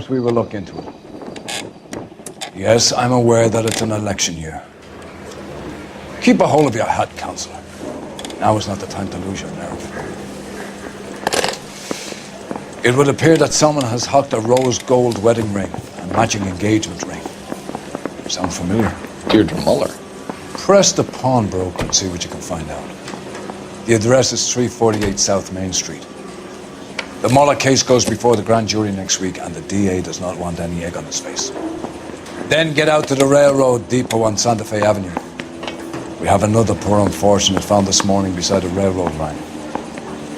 course we will look into it. Yes, I'm aware that it's an election year. Keep a hold of your hat, Councillor. Now is not the time to lose your nerve. It would appear that someone has hocked a rose gold wedding ring and matching engagement ring. Sound familiar? Deirdre Muller. Press the pawnbroker and see what you can find out. The address is 348 South Main Street. The Muller case goes before the grand jury next week, and the DA does not want any egg on his face. Then get out to the railroad depot on Santa Fe Avenue. We have another poor unfortunate found this morning beside a railroad line.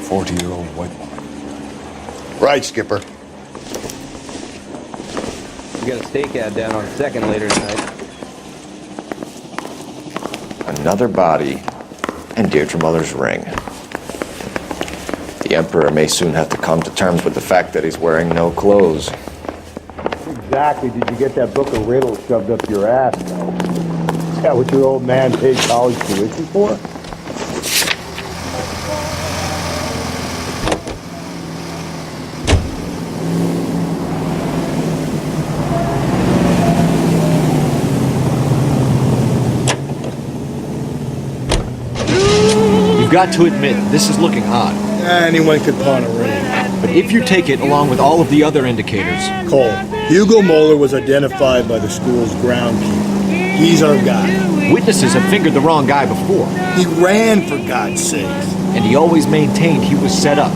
40-year-old white woman. Right, Skipper. We got a stake ad down on 2nd later tonight. Another body and Deirdre Muller's ring. The Emperor may soon have to come to terms with the fact that he's wearing no clothes. Exactly. Did you get that book of riddles shoved up your ass, though? Is that what your old man paid college tuition for? You've got to admit, this is looking odd. Anyone could pawn a ring. But if you take it along with all of the other indicators... Cole, Hugo Moeller was identified by the school's groundkeeper. He's our guy. Witnesses have fingered the wrong guy before. He ran, for God's sakes. And he always maintained he was set up.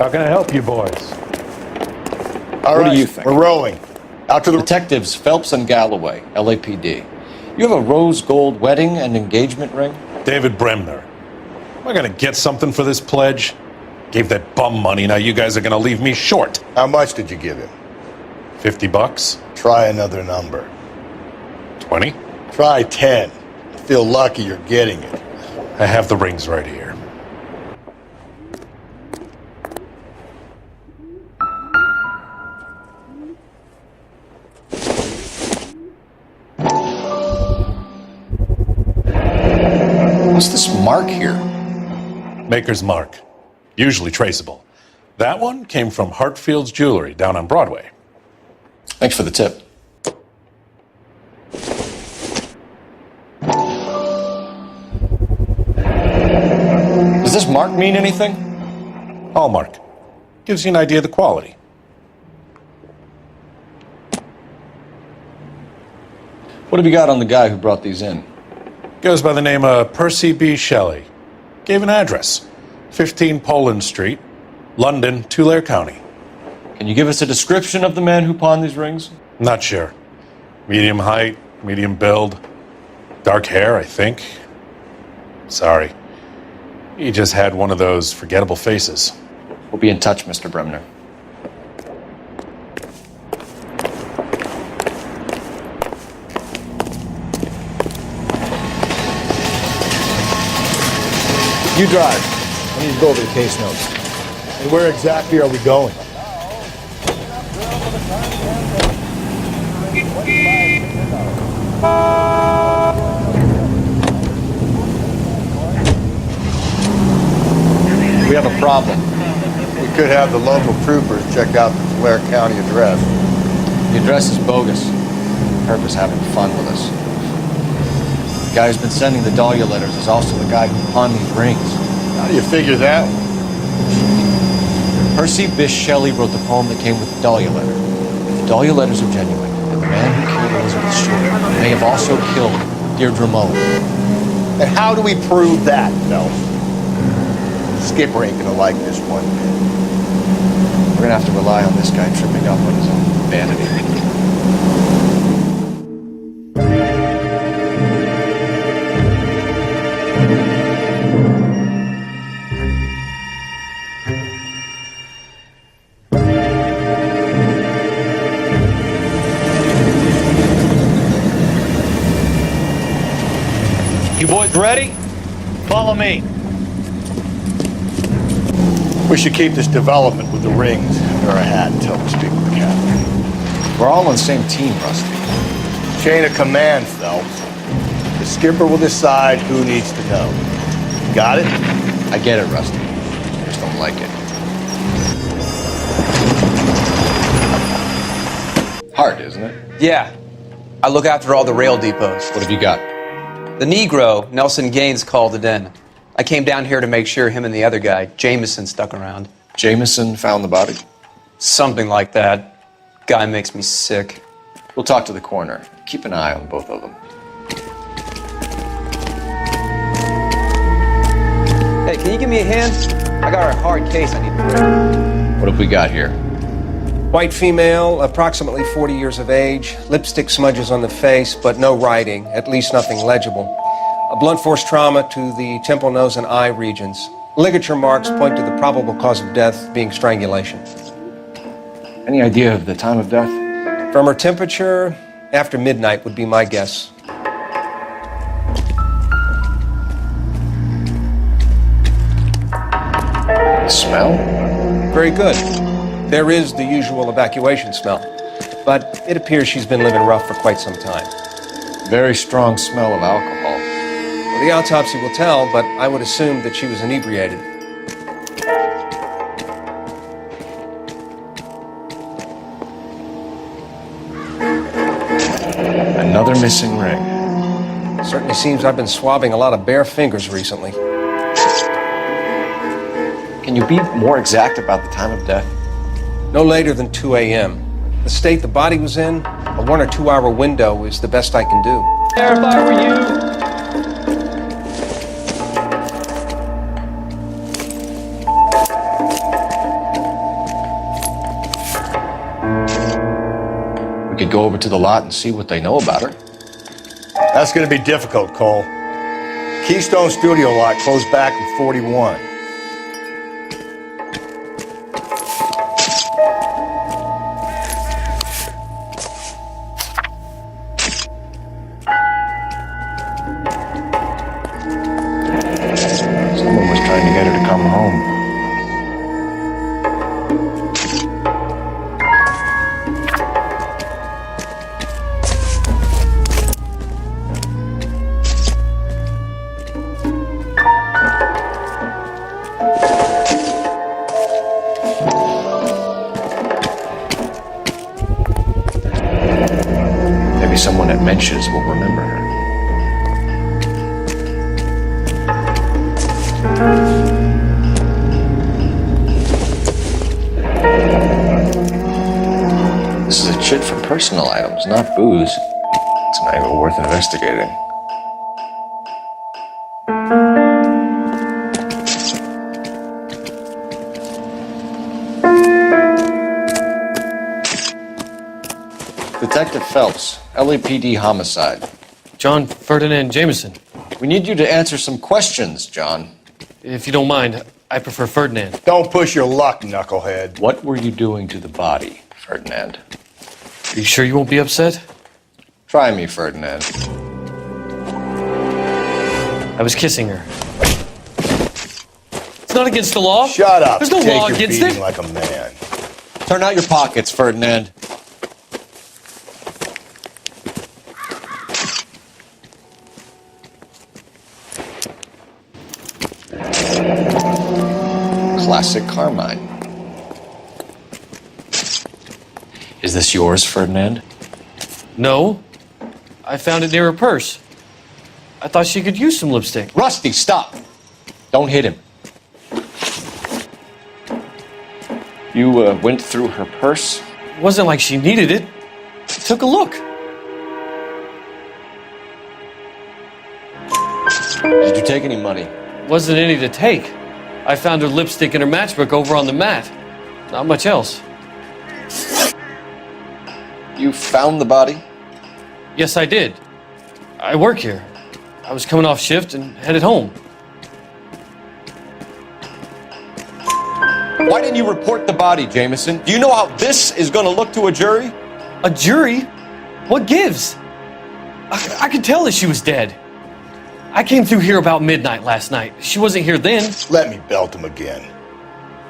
How can I help you boys? All right, What do you think? we're rolling. Out to the... Detectives Phelps and Galloway, LAPD. You have a rose gold wedding and engagement ring? David Bremner. Am I going to get something for this pledge? Gave that bum money, now you guys are going to leave me short. How much did you give him? $50? Try another number. 20? Try 10. I feel lucky you're getting it. I have the rings right here. What's this mark here? Maker's mark. Usually traceable. That one came from Hartfield's Jewelry down on Broadway. Thanks for the tip. Does this mark mean anything? Hallmark. Gives you an idea of the quality. What have you got on the guy who brought these in? Goes by the name of Percy B. Shelley. Gave an address. 15 Poland Street, London, Tulare County. Can you give us a description of the man who pawned these rings? Not sure. Medium height, medium build. Dark hair, I think. Sorry. He just had one of those forgettable faces. We'll be in touch, Mr. Bremner. You drive. I need to go over the case notes. And where exactly are we going? We have a problem. We could have the local troopers check out the Tulare County address. The address is bogus. Herb is having fun with us. The guy who's been sending the Dahlia letters is also the guy who pawned these rings. How do you figure that? Percy Bysshe Shelley wrote the poem that came with the Dahlia letter. If the Dahlia letters are genuine, then the man who killed Elizabeth Short may have also killed Deirdre Muller. And how do we prove that, Phelps? Skipper ain't gonna like this one bit. We're gonna have to rely on this guy tripping up on his own vanity. Ready? Follow me. We should keep this development with the rings under our hat until we speak with the captain. We're all on the same team, Rusty. Chain of command, Phelps. The skipper will decide who needs to know. Got it? I get it, Rusty. I just don't like it. Hard, isn't it? Yeah. I look after all the rail depots. What have you got? The Negro, Nelson Gaines, called it in. I came down here to make sure him and the other guy, Jameson, stuck around. Jameson found the body? Something like that. Guy makes me sick. We'll talk to the coroner. Keep an eye on both of them. Hey, can you give me a hand? I got a hard case I need to break. What have we got here? White female, approximately 40 years of age, lipstick smudges on the face, but no writing, at least nothing legible. A blunt force trauma to the temple, nose, and eye regions. Ligature marks point to the probable cause of death being strangulation. Any idea of the time of death? From her temperature, after midnight would be my guess. Smell? Very good. There is the usual evacuation smell, but it appears she's been living rough for quite some time. Very strong smell of alcohol. Well, the autopsy will tell, but I would assume that she was inebriated. Another missing ring. Certainly seems I've been swabbing a lot of bare fingers recently. Can you be more exact about the time of death? No later than 2 a.m. The state the body was in, a 1 or 2 hour window is the best I can do. There, if I were you. We could go over to the lot and see what they know about her. That's going to be difficult, Cole. Keystone Studio lot closed back in 41. Someone was trying to get her to come home. Maybe someone at Mensch's will remember her. This is a chit for personal items, not booze. It's an angle worth investigating. Detective Phelps, LAPD homicide. John Ferdinand Jameson. We need you to answer some questions, John. If you don't mind, I prefer Ferdinand. Don't push your luck, knucklehead. What were you doing to the body, Ferdinand? Are you sure you won't be upset? Try me, Ferdinand. I was kissing her. It's not against the law. Shut up. There's no Take law your against beating it. like a man. Turn out your pockets, Ferdinand. Classic Carmine. Is this yours, Ferdinand? No. I found it near her purse. I thought she could use some lipstick. Rusty, stop! Don't hit him. You went through her purse? It wasn't like she needed it. Took a look. Did you take any money? Wasn't any to take. I found her lipstick and her matchbook over on the mat. Not much else. You found the body? Yes, I did. I work here. I was coming off shift and headed home. Why didn't you report the body, Jameson? Do you know how this is going to look to a jury? A jury? What gives? I could tell that she was dead. I came through here about midnight last night. She wasn't here then. Let me belt him again.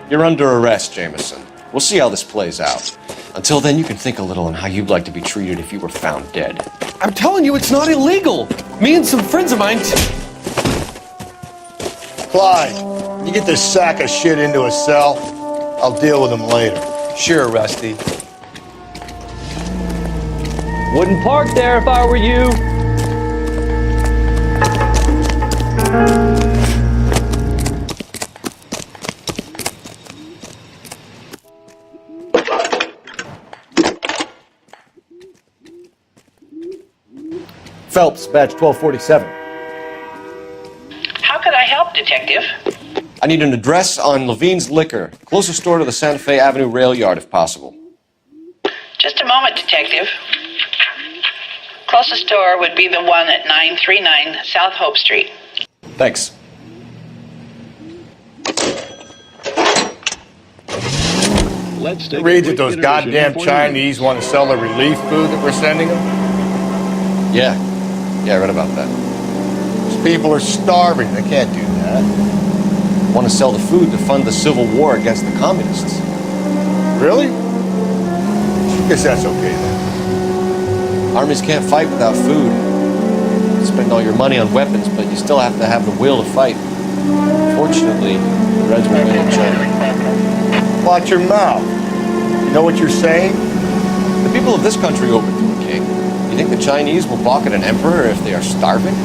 You're under arrest, Jameson. We'll see how this plays out. Until then, you can think a little on how you'd like to be treated if you were found dead. I'm telling you, it's not illegal. Me and some friends of mine... Clyde, you get this sack of shit into a cell. I'll deal with him later. Sure, Rusty. Wouldn't park there if I were you. Phelps, badge 1247. How could I help, Detective? I need an address on Levine's Liquor, closest store to the Santa Fe Avenue rail yard, if possible. Just a moment, Detective. Closest store would be the one at 939 South Hope Street. Thanks. Let's read that those goddamn Chinese want to sell the relief food that we're sending them? Yeah, I read about that. Those people are starving. They can't do that. Want to sell the food to fund the civil war against the communists. Really? Guess that's okay then. Armies can't fight without food. You spend all your money on weapons, but you still have to have the will to fight. Fortunately, the Reds will win in China. Watch your mouth. You know what you're saying? The people of this country overthrew a king. You think the Chinese will balk at an emperor if they are starving?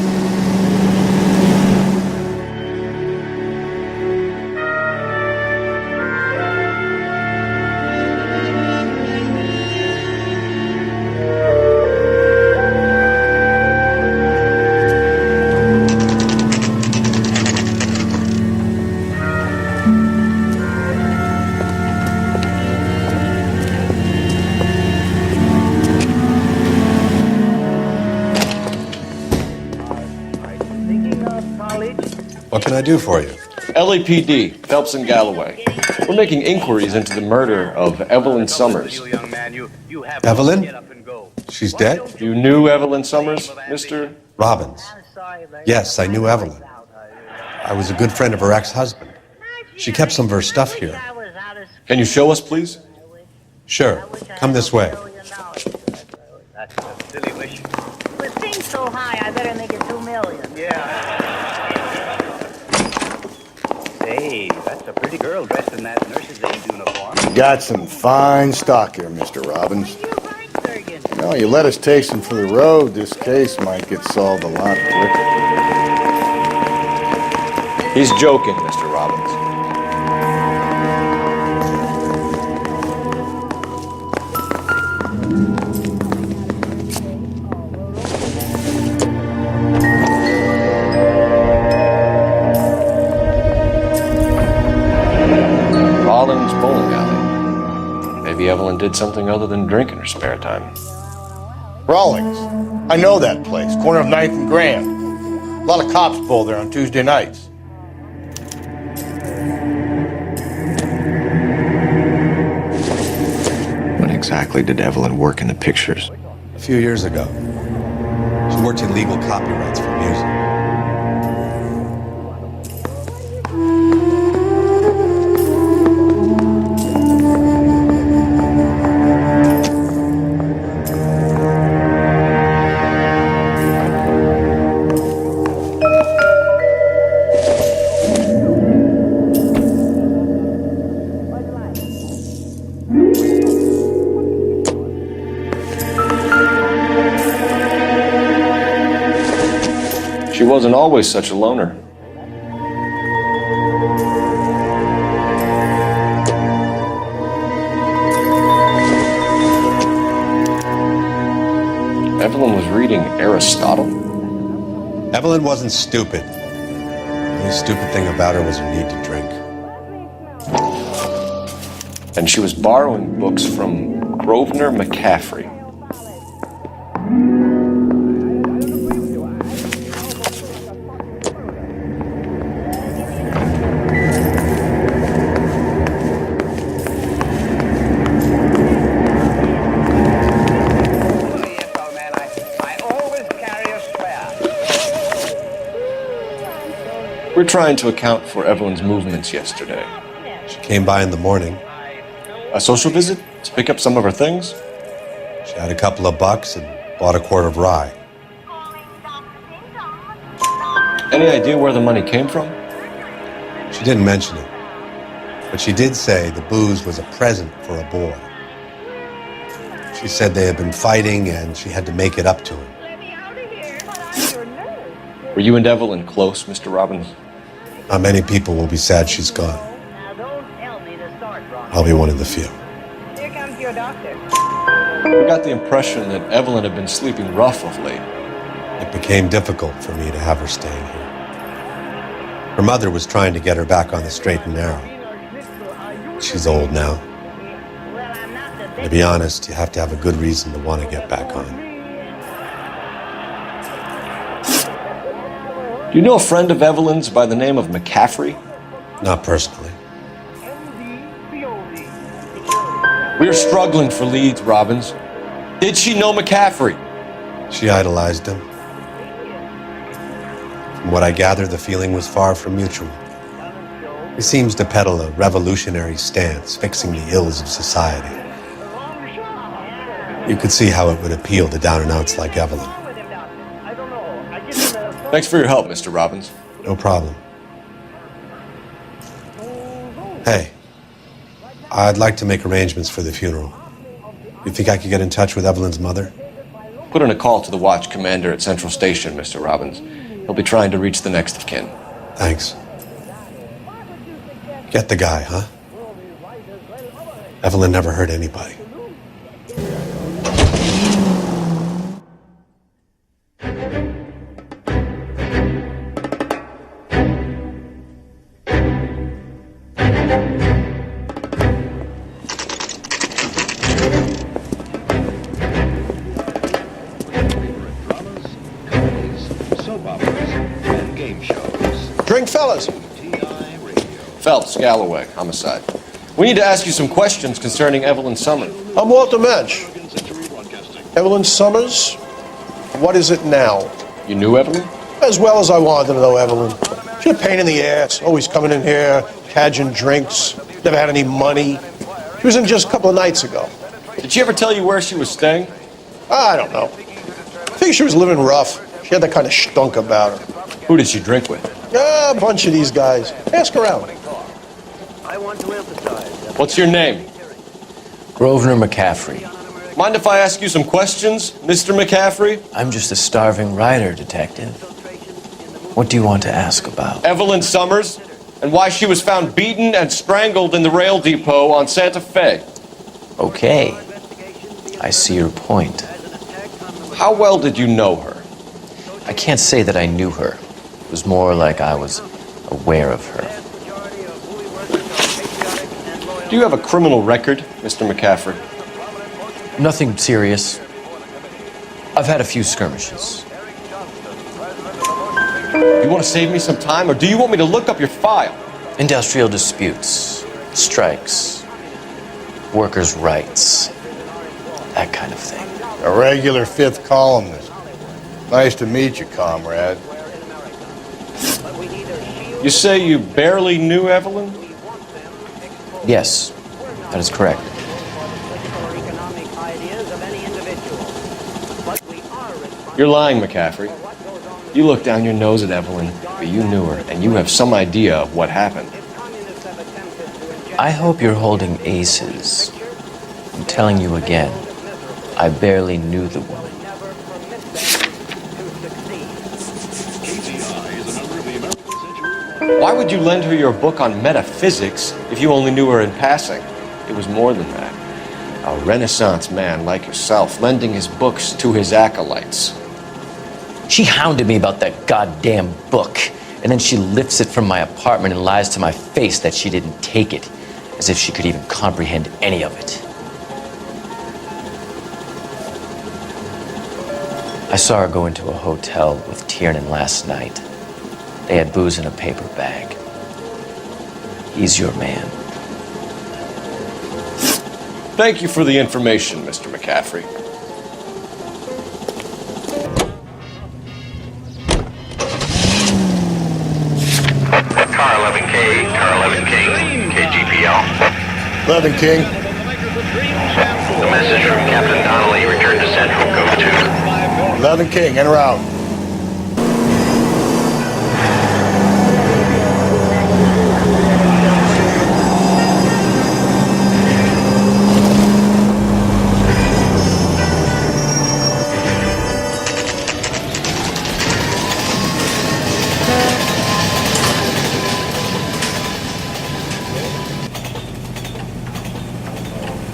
What can I do for you? LAPD, Phelps and Galloway. We're making inquiries into the murder of Evelyn Summers. Evelyn? She's dead? You knew Evelyn Summers, Mr. Robbins. Yes, I knew Evelyn. I was a good friend of her ex-husband. She kept some of her stuff here. Can you show us, please? Sure. Come this way. With things so high, I better make it 2 million. Yeah. Hey, that's a pretty girl dressed in that nurse's aid uniform. You got some fine stock here, Mr. Robbins. Well, you let us take some for the road, this case might get solved a lot quicker. He's joking, Mr. Robbins. Rawlings Bowling Alley. Maybe Evelyn did something other than drink in her spare time. Rawlings. I know that place, corner of 9th and Grand. A lot of cops pull there on Tuesday nights. When exactly did Evelyn work in the pictures? A few years ago. She worked in legal copyrights for music. She wasn't always such a loner. Evelyn was reading Aristotle. Evelyn wasn't stupid. The only stupid thing about her was her need to drink. And she was borrowing books from Grosvenor McCaffrey. trying to account for Evelyn's movements yesterday. She came by in the morning. A social visit to pick up some of her things? She had a couple of bucks and bought a quart of rye. Any idea where the money came from? She didn't mention it, but she did say the booze was a present for a boy. She said they had been fighting and she had to make it up to him. Were you and Evelyn close, Mr. Robbins? Not many people will be sad she's gone. I'll be one of the few. Here comes your doctor. We got the impression that Evelyn had been sleeping rough of late. It became difficult for me to have her staying here. Her mother was trying to get her back on the straight and narrow. She's old now. To be honest, you have to have a good reason to want to get back on. Do you know a friend of Evelyn's by the name of McCaffrey? Not personally. We are struggling for leads, Robbins. Did she know McCaffrey? She idolized him. From what I gather, the feeling was far from mutual. He seems to peddle a revolutionary stance, fixing the ills of society. You could see how it would appeal to down-and-outs like Evelyn. Thanks for your help, Mr. Robbins. No problem. Hey, I'd like to make arrangements for the funeral. You think I could get in touch with Evelyn's mother? Put in a call to the watch commander at Central Station, Mr. Robbins. He'll be trying to reach the next of kin. Thanks. Get the guy, huh? Evelyn never hurt anybody. Drink, fellas. Phelps, Galloway, homicide. We need to ask you some questions concerning Evelyn Summers. I'm Walter Mensch. Evelyn Summers? What is it now? You knew Evelyn? As well as I wanted to know Evelyn. She's a pain in the ass, always coming in here, cadging drinks, never had any money. She was in just a couple of nights ago. Did she ever tell you where she was staying? I don't know. I think she was living rough. She had that kind of stunk about her. Who did she drink with? A bunch of these guys. Ask around. What's your name? Grosvenor McCaffrey. Mind if I ask you some questions, Mr. McCaffrey? I'm just a starving writer, detective. What do you want to ask about? Evelyn Summers, and why she was found beaten and strangled in the rail depot on Santa Fe. Okay. I see your point. How well did you know her? I can't say that I knew her. It was more like I was aware of her. Do you have a criminal record, Mr. McCaffrey? Nothing serious. I've had a few skirmishes. You want to save me some time, or do you want me to look up your file? Industrial disputes, strikes, workers' rights, that kind of thing. A regular fifth columnist. Nice to meet you, comrade. You say you barely knew Evelyn? Yes, that is correct. You're lying, McCaffrey. You look down your nose at Evelyn, but you knew her, and you have some idea of what happened. I hope you're holding aces. I'm telling you again, I barely knew the woman. Why would you lend her your book on metaphysics if you only knew her in passing? It was more than that. A Renaissance man like yourself lending his books to his acolytes. She hounded me about that goddamn book, and then she lifts it from my apartment and lies to my face that she didn't take it, as if she could even comprehend any of it. I saw her go into a hotel with Tiernan last night. They had booze in a paper bag. He's your man. Thank you for the information, Mr. McCaffrey. 11 King. A message from Captain Donnelly. Return to Central. Go to. 11 King, en route.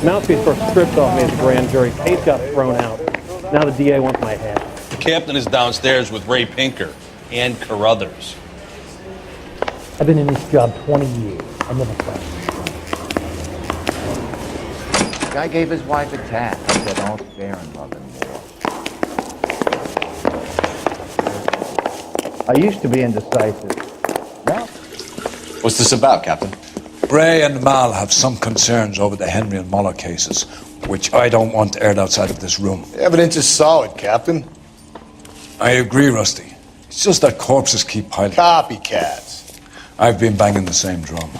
Mouthpiece first stripped off me at the grand jury. Case got thrown out. Now the DA wants my head. The captain is downstairs with Ray Pinker and Carruthers. I've been in this job 20 years. I never found it. Guy gave his wife a tap. He said, "All's fair in love and war." I used to be indecisive. Now, What's this about, Captain? Ray and Mal have some concerns over the Henry and Muller cases, which I don't want aired outside of this room. The evidence is solid, Captain. I agree, Rusty. It's just that corpses keep piling. Copycats. I've been banging the same drum.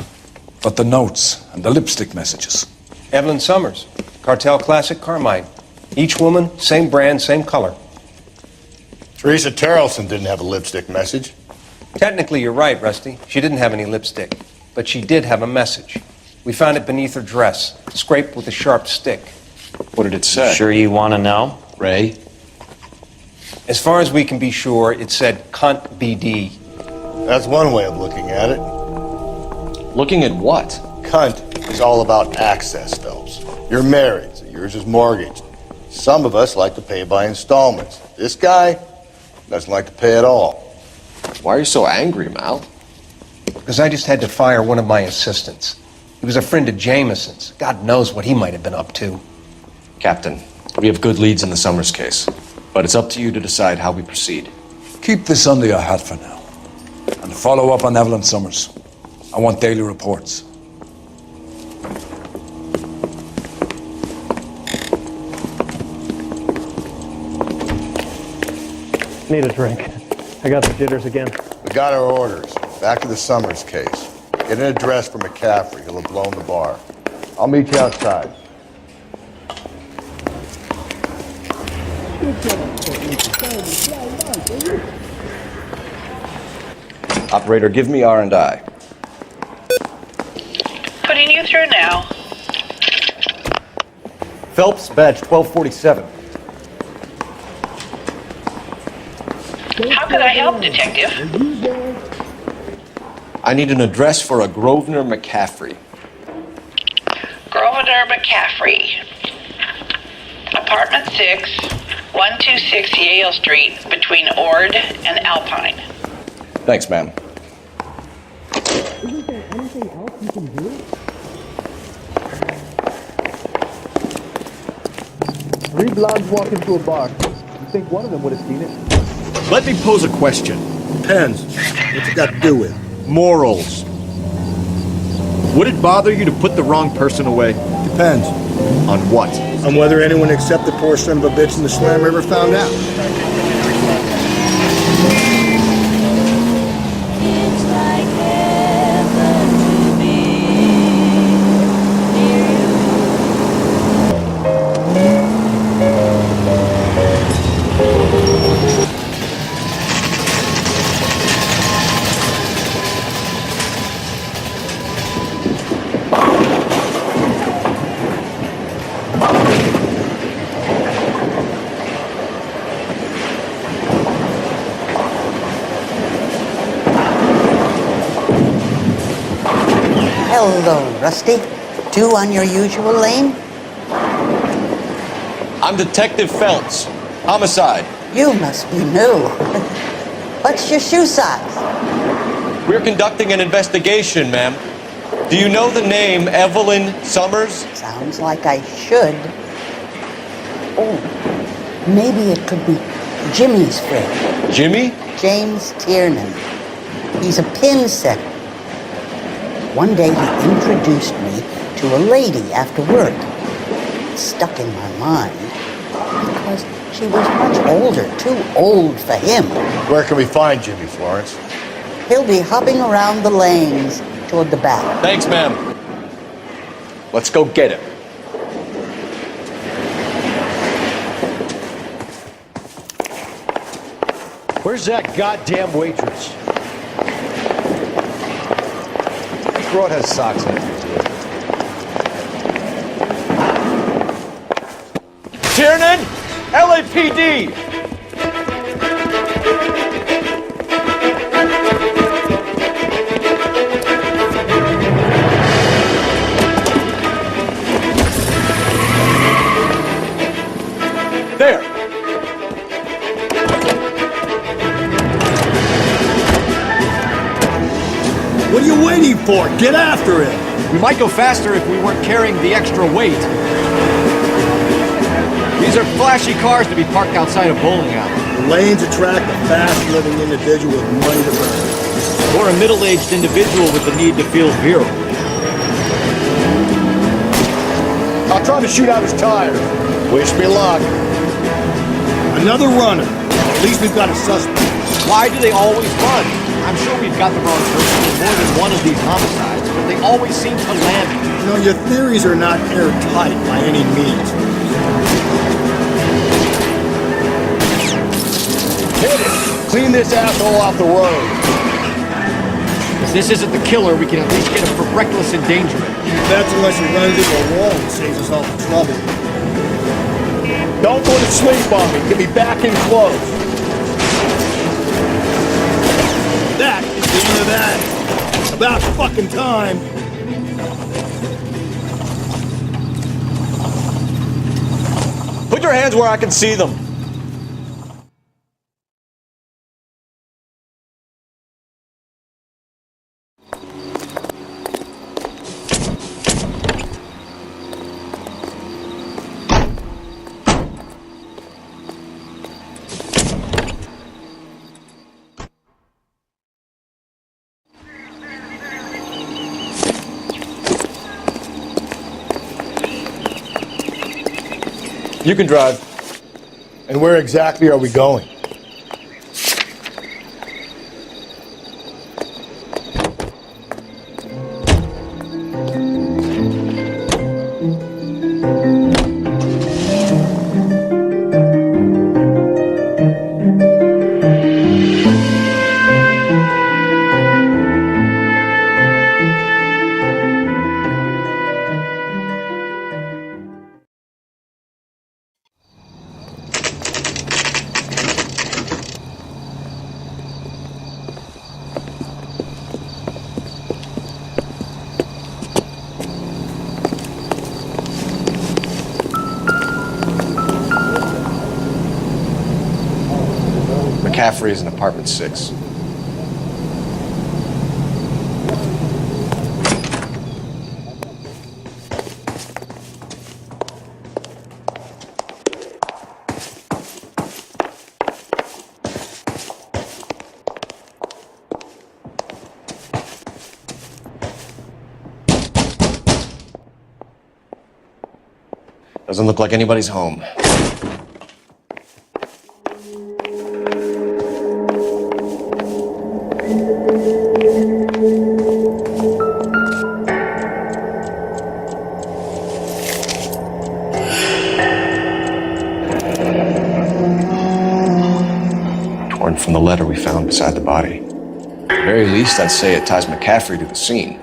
But the notes and the lipstick messages. Evelyn Summers, Cartel Classic Carmine. Each woman, same brand, same color. Teresa Terrelson didn't have a lipstick message. Technically, you're right, Rusty. She didn't have any lipstick. But she did have a message. We found it beneath her dress, scraped with a sharp stick. What did it say? Sure you want to know? Ray? As far as we can be sure, it said cunt BD. That's one way of looking at it. Looking at what? Cunt is all about access, Phelps. You're married, so yours is mortgaged. Some of us like to pay by installments. This guy doesn't like to pay at all. Why are you so angry, Mal? Because I just had to fire one of my assistants. He was a friend of Jameson's. God knows what he might have been up to. Captain, we have good leads in the Summers case, but it's up to you to decide how we proceed. Keep this under your hat for now. And follow up on Evelyn Summers. I want daily reports. Need a drink. I got the jitters again. We got our orders. Back to the Summers case. Get an address for McCaffrey. He'll have blown the bar. I'll meet you outside. Operator, give me R&I. Putting you through now. Phelps, badge 1247. How could I help, Detective? I need an address for a Grosvenor McCaffrey. Grosvenor McCaffrey. Apartment 6, 126 Yale Street, between Ord and Alpine. Thanks, ma'am. Isn't there anything else you can do? Three blondes walk into a bar. You think one of them would have seen it? Let me pose a question. Depends. What's it got to do with? Morals. Would it bother you to put the wrong person away? Depends. On what? On whether anyone except the poor son of a bitch in the Slam River found out. Hello, Rusty. Two on your usual lane? I'm Detective Phelps. Homicide. You must be new. What's your shoe size? We're conducting an investigation, ma'am. Do you know the name Evelyn Summers? Sounds like I should. Oh, maybe it could be Jimmy's friend. Jimmy? James Tiernan. He's a pin setter. One day he introduced me to a lady after work. It stuck in my mind because she was much older, too old for him. Where can we find Jimmy, Florence? He'll be hopping around the lanes toward the back. Thanks, ma'am. Let's go get him. Where's that goddamn waitress? Broad has socks in it. Tiernan! LAPD! There! What are you waiting for? Get after it! We might go faster if we weren't carrying the extra weight. These are flashy cars to be parked outside a bowling alley. The lanes attract a fast-living individual with money to burn. Or a middle-aged individual with the need to feel virile. I'll try to shoot out his tires. Wish me luck. Another runner. At least we've got a suspect. Why do they always run? I'm sure we've got the wrong person in more than one of these homicides, but they always seem to land it. You know, your theories are not airtight by any means. Hit it! Clean this asshole off the road. If this isn't the killer, we can at least get him for reckless endangerment. That's unless he runs into a wall and saves us all the trouble. Don't go to sleep on me. Get me back in close. That is the end of that. About fucking time. Put your hands where I can see them. You can drive. And where exactly are we going? McCaffrey is in apartment 6. Doesn't look like anybody's home. Torn from the letter we found beside the body. At the very least, I'd say it ties McCaffrey to the scene.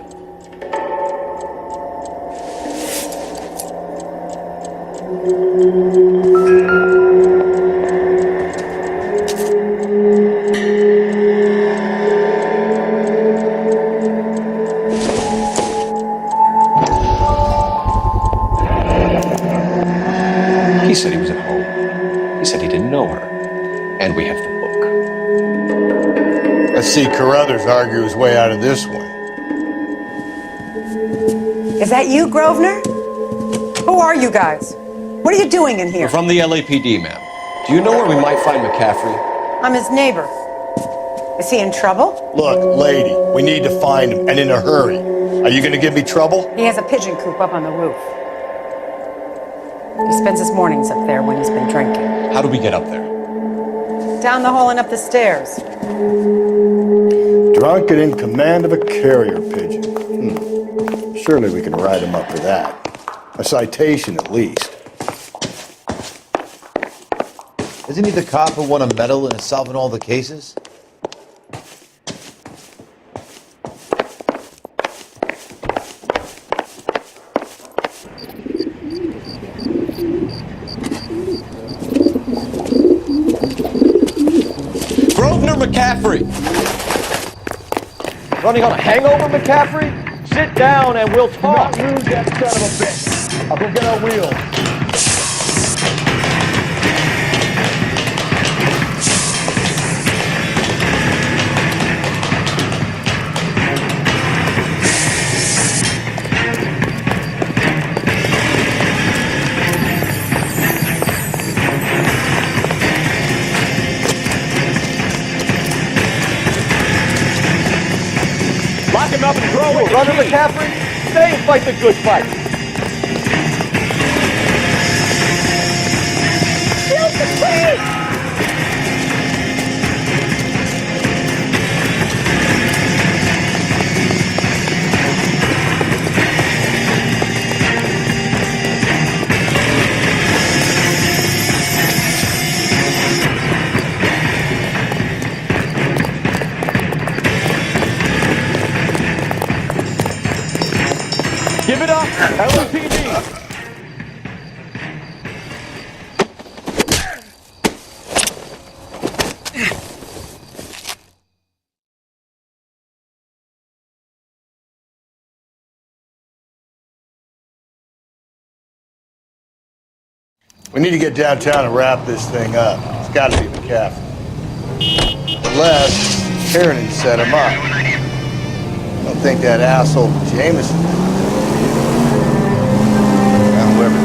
He said he was at home. He said he didn't know her. And we have the book. Let's see Carruthers argue his way out of this one. Is that you, Grosvenor? Who are you guys? What are you doing in here? We're from the LAPD, ma'am. Do you know where we might find McCaffrey? I'm his neighbor. Is he in trouble? Look, lady, we need to find him, and in a hurry. Are you gonna give me trouble? He has a pigeon coop up on the roof. He spends his mornings up there when he's been drinking. How do we get up there? Down the hall and up the stairs. Drunk and in command of a carrier pigeon. Surely we can write him up for that. A citation, at least. Isn't he the cop who won a medal in solving all the cases? Grosvenor McCaffrey! Running on a hangover, McCaffrey? Sit down and we'll talk. Do not lose that son of a bitch. I'll go get our wheels. Lock him up and throw it. Runner McCaffrey, stay and fight the good fight. Shoot the priest! Give it up, LAPD. We need to get downtown and wrap this thing up. It's got to be McCaffrey. Unless Sheridan set him up. I don't think that asshole Jameson. Well, whoever.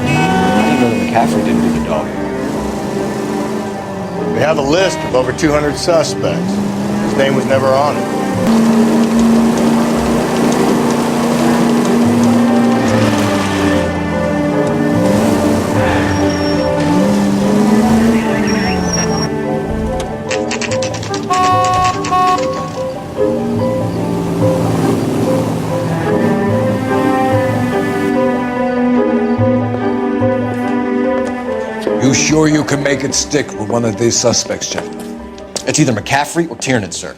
How do you know that McCaffrey didn't do the dog? We have a list of over 200 suspects. His name was never on it. You sure you can make it stick with one of these suspects, gentlemen? It's either McCaffrey or Tiernan, sir.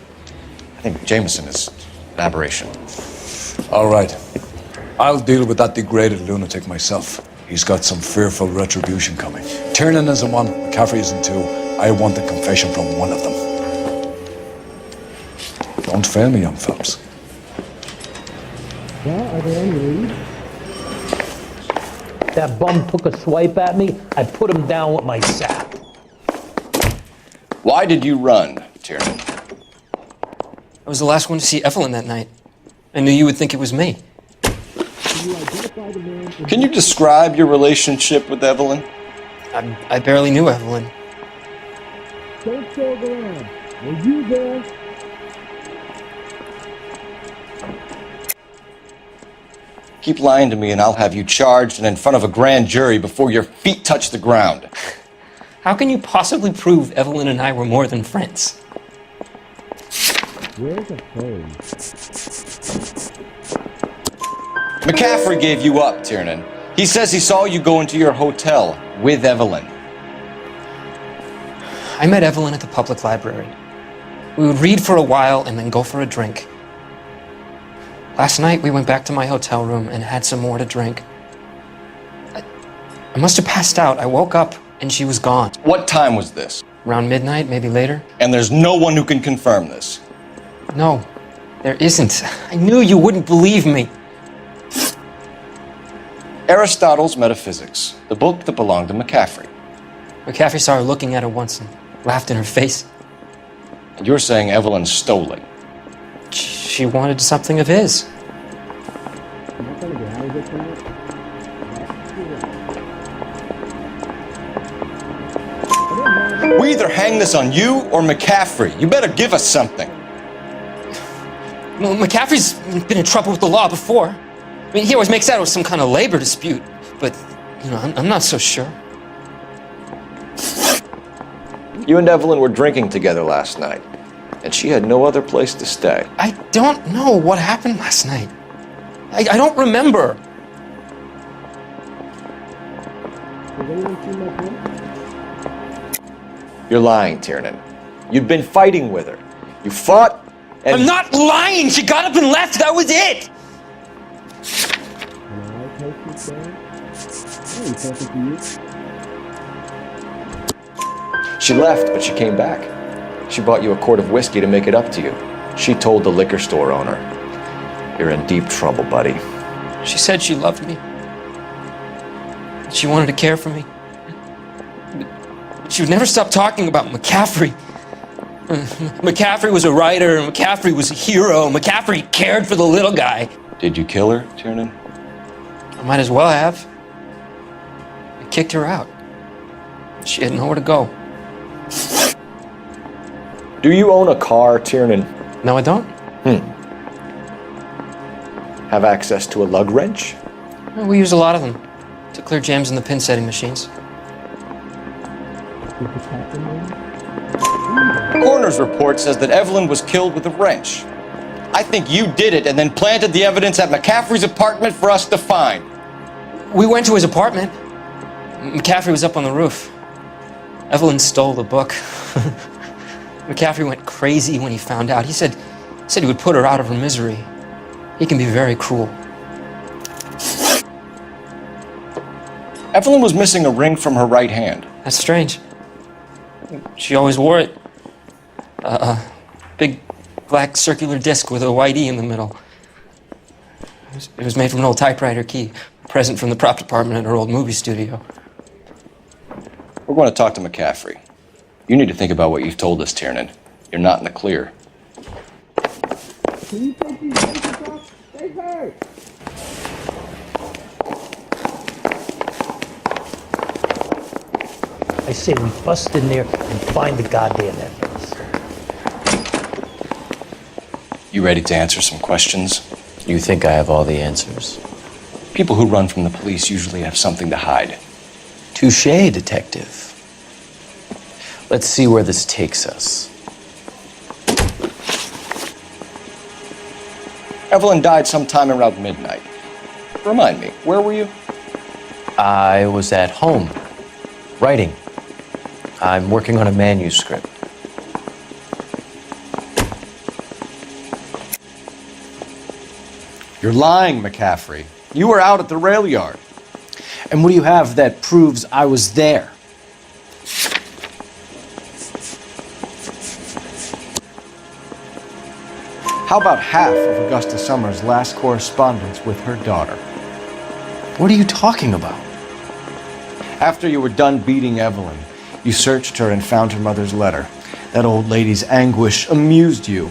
I think Jameson is an aberration. All right. I'll deal with that degraded lunatic myself. He's got some fearful retribution coming. Tiernan isn't one, McCaffrey isn't two. I want a confession from one of them. Don't fail me, young fellas. Well, are there any leads? That bum took a swipe at me. I put him down with my sack. Why did you run, Tiernan? I was the last one to see Evelyn that night. I knew you would think it was me. Can you describe your relationship with Evelyn? I barely knew Evelyn. Don't show around. Were you there? Keep lying to me and I'll have you charged and in front of a grand jury before your feet touch the ground. How can you possibly prove Evelyn and I were more than friends? Where's the phone? McCaffrey gave you up, Tiernan. He says he saw you go into your hotel with Evelyn. I met Evelyn at the public library. We would read for a while and then go for a drink. Last night, we went back to my hotel room and had some more to drink. I must have passed out. I woke up and she was gone. What time was this? Around midnight, maybe later. And there's no one who can confirm this. No, there isn't. I knew you wouldn't believe me. Aristotle's Metaphysics, the book that belonged to McCaffrey. McCaffrey saw her looking at her once and laughed in her face. And you're saying Evelyn stole it. She wanted something of his. We either hang this on you or McCaffrey. You better give us something. Well, McCaffrey's been in trouble with the law before. I mean, he always makes out it was some kind of labor dispute, but, you know, I'm not so sure. You and Evelyn were drinking together last night. and she had no other place to stay. I don't know what happened last night. I don't remember. Has anyone seen my book? You're lying, Tiernan. You'd been fighting with her. You fought, and... I'm not lying! She got up and left, that was it! Can I take this down? Hey, talking to you? She left, but she came back. She bought you a quart of whiskey to make it up to you. She told the liquor store owner. You're in deep trouble, buddy. She said she loved me. She wanted to care for me. But she would never stop talking about McCaffrey. McCaffrey was a writer, and McCaffrey was a hero. McCaffrey cared for the little guy. Did you kill her, Tiernan? I might as well have. I kicked her out. She had nowhere to go. Do you own a car, Tiernan? No, I don't. Have access to a lug wrench? Well, we use a lot of them to clear jams in the pin setting machines. The coroner's report says that Evelyn was killed with a wrench. I think you did it and then planted the evidence at McCaffrey's apartment for us to find. We went to his apartment. McCaffrey was up on the roof. Evelyn stole the book. McCaffrey went crazy when he found out. He said he would put her out of her misery. He can be very cruel. Evelyn was missing a ring from her right hand. That's strange. She always wore it. A big black circular disc with a white E in the middle. It was made from an old typewriter key, a present from the prop department at her old movie studio. We're going to talk to McCaffrey. You need to think about what you've told us, Tiernan. You're not in the clear. Can you take these laces off? They hurt. I say we bust in there and find the goddamn evidence. You ready to answer some questions? You think I have all the answers? People who run from the police usually have something to hide. Touché, detective. Let's see where this takes us. Evelyn died sometime around midnight. Remind me, where were you? I was at home, writing. I'm working on a manuscript. You're lying, McCaffrey. You were out at the rail yard. And what do you have that proves I was there? How about half of Augusta Summers' last correspondence with her daughter? What are you talking about? After you were done beating Evelyn, you searched her and found her mother's letter. That old lady's anguish amused you.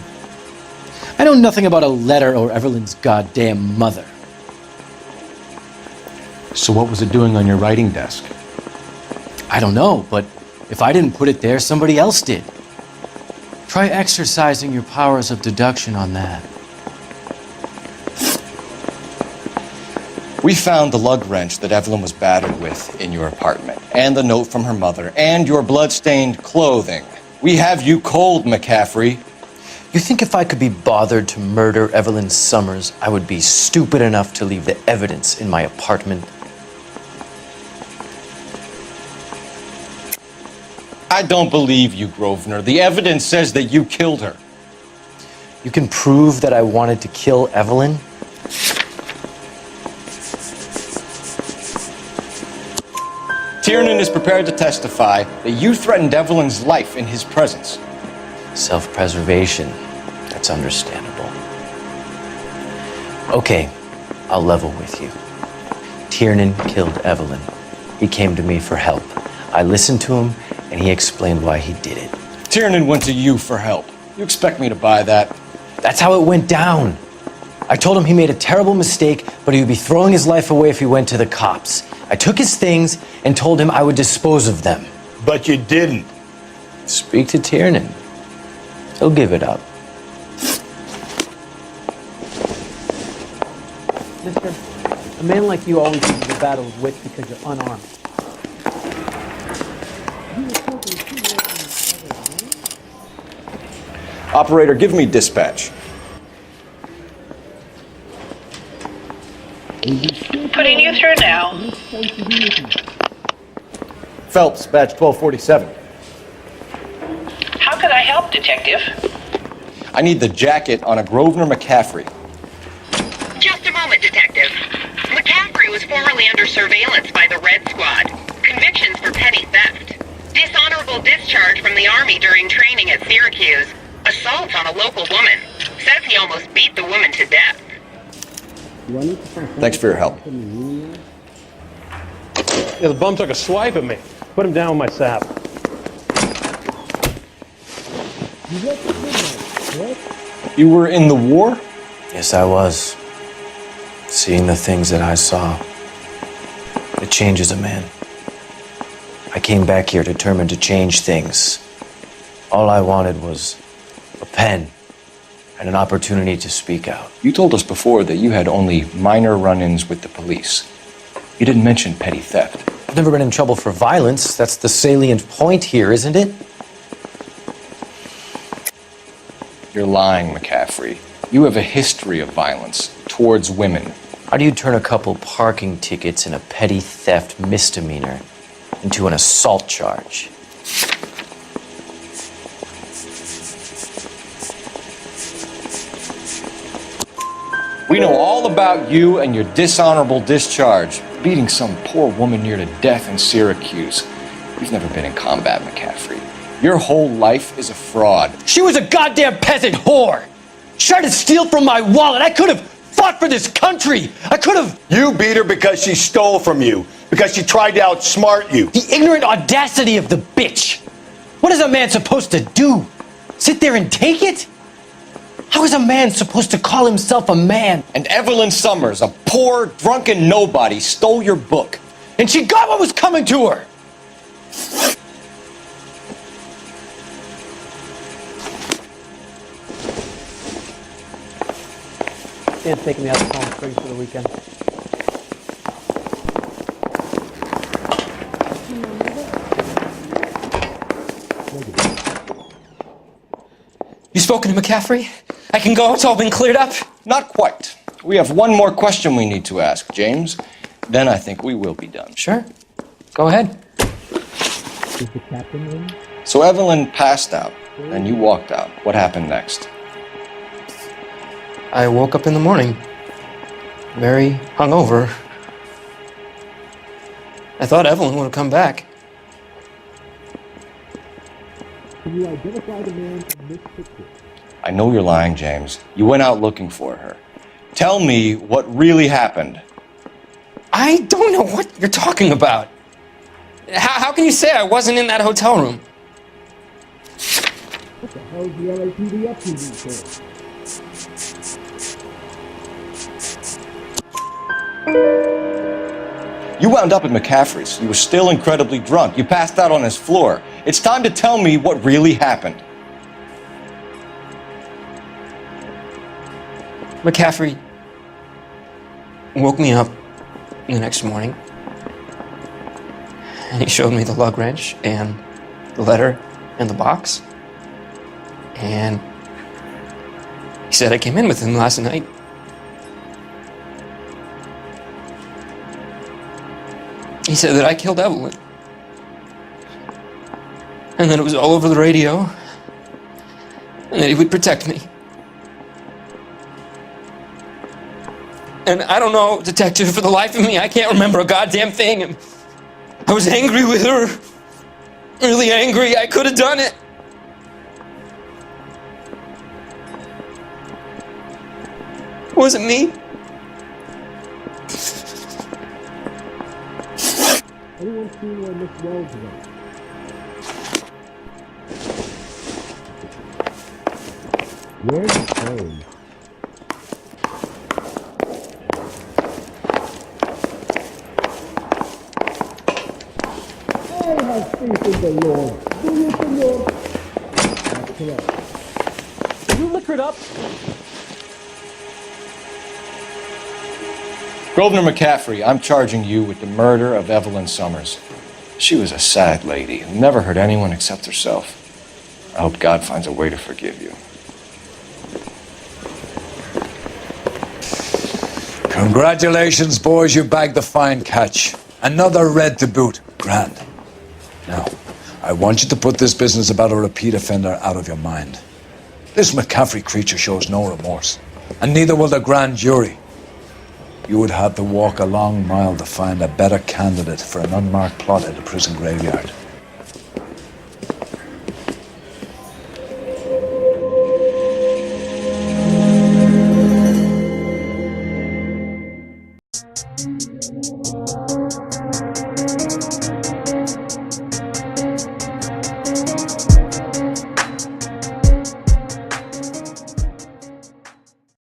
I know nothing about a letter or Evelyn's goddamn mother. So what was it doing on your writing desk? I don't know, but if I didn't put it there, somebody else did. Try exercising your powers of deduction on that. We found the lug wrench that Evelyn was battered with in your apartment, and the note from her mother, and your blood-stained clothing. We have you cold, McCaffrey. You think if I could be bothered to murder Evelyn Summers, I would be stupid enough to leave the evidence in my apartment? I don't believe you, Grosvenor. The evidence says that you killed her. You can prove that I wanted to kill Evelyn? Tiernan is prepared to testify that you threatened Evelyn's life in his presence. Self-preservation. That's understandable. Okay, I'll level with you. Tiernan killed Evelyn. He came to me for help. I listened to him, and he explained why he did it. Tiernan went to you for help. You expect me to buy that? That's how it went down. I told him he made a terrible mistake, but he would be throwing his life away if he went to the cops. I took his things and told him I would dispose of them. But you didn't. Speak to Tiernan. He'll give it up. Mister, a man like you always loses a battle with wit because you're unarmed. Operator, give me dispatch. Putting you through now. Phelps, badge 1247. How could I help, Detective? I need the jacket on a Grosvenor McCaffrey. Just a moment, Detective. McCaffrey was formerly under surveillance by the Red Squad. Convictions for petty theft. Dishonorable discharge from the Army during training at Syracuse. Assault on a local woman. Says he almost beat the woman to death. Thanks for your help. Yeah, the bum took a swipe at me. Put him down with my sap. You were in the war? Yes, I was. Seeing the things that I saw, it changes a man. I came back here determined to change things. All I wanted was a pen and an opportunity to speak out. You told us before that you had only minor run-ins with the police. You didn't mention petty theft. I've never been in trouble for violence. That's the salient point here, isn't it? You're lying, McCaffrey. You have a history of violence towards women. How do you turn a couple parking tickets and a petty theft misdemeanor into an assault charge? We know all about you and your dishonorable discharge, beating some poor woman near to death in Syracuse. You've never been in combat, McCaffrey. Your whole life is a fraud. She was a goddamn peasant whore. She tried to steal from my wallet. I could have fought for this country. I could have. You beat her because she stole from you, because she tried to outsmart you. The ignorant audacity of the bitch. What is a man supposed to do? Sit there and take it? How is a man supposed to call himself a man? And Evelyn Summers, a poor, drunken nobody, stole your book. And she got what was coming to her. Dan's taking me out to Palm Springs for the weekend. You spoken to McCaffrey? I can go? It's all been cleared up? Not quite. We have one more question we need to ask, James. Then I think we will be done. Sure. Go ahead. Is the captain in? So Evelyn passed out, and you walked out. What happened next? I woke up in the morning, very hungover. I thought Evelyn would have come back. Can you identify the man in this picture? I know you're lying, James. You went out looking for her. Tell me what really happened. I don't know what you're talking about. How can you say I wasn't in that hotel room? What the hell is the LAPD up to these days? You wound up at McCaffrey's. You were still incredibly drunk. You passed out on his floor. It's time to tell me what really happened. McCaffrey woke me up the next morning, and he showed me the lug wrench and the letter and the box. And he said I came in with him last night. He said that I killed Evelyn. And that it was all over the radio. And that he would protect me. And I don't know, Detective, for the life of me, I can't remember a goddamn thing. And I was angry with her. Really angry. I could have done it. It wasn't me. Anyone seen where Miss Wells went? Where's the phone? I have faith in the Lord. Do you, Senor? That's correct. Did you liquor it up? Grosvenor McCaffrey, I'm charging you with the murder of Evelyn Summers. She was a sad lady who never hurt anyone except herself. I hope God finds a way to forgive you. Congratulations, boys, you bagged the fine catch. Another red to boot. Grand. Now, I want you to put this business about a repeat offender out of your mind. This McCaffrey creature shows no remorse, and neither will the grand jury. You would have to walk a long mile to find a better candidate for an unmarked plot at a prison graveyard.